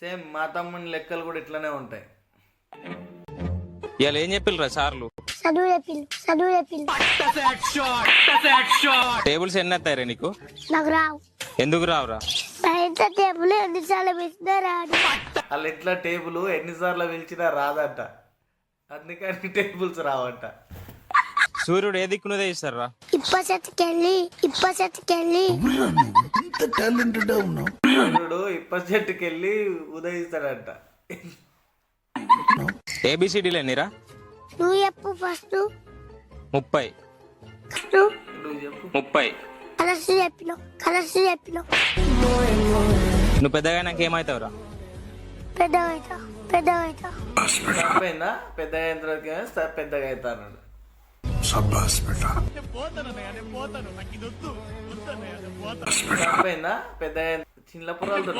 Same మా తమ్ముని లెక్కలు కూడా ఇట్లానే ఉంటాయి. ఇవాళ ఏం చెప్పిల్రా సార్లు? చదువు టేబుల్స్ ఎన్ని వస్తాయి నీకు? నాకు రావు. ఎందుకు రావురా? టేబుల్ ఎన్నిసార్లు పిలిచినా రాదు. వాళ్ళు ఎట్లా టేబుల్ ఎన్నిసార్లు పిలిచినా రాదట, అందుకని టేబుల్స్ రావట. సూర్యుడు ఏ దిక్కునదే ఇస్తారా? ఇప్ప చెట్టుకెళ్ళి సూర్యుడు ఇప్ప చెట్టుకెళ్ళి ఉదయిస్తాడంట. ఏబిసిడీలు ఎన్నిరా? నువ్వు చెప్పు ఫస్ట్. 30. నువ్వు చెప్పు. 30. కలర్స్ చెప్పినావు. నువ్వు పెద్దగా నాకు ఏమవుతావురా? పెద్దగా అయిపోయిందా? పెద్దగా అయిన తర్వాత పెద్దగా అవుతాను. అయిపోయిందా? పెద్దగా చిన్న పొరాలతో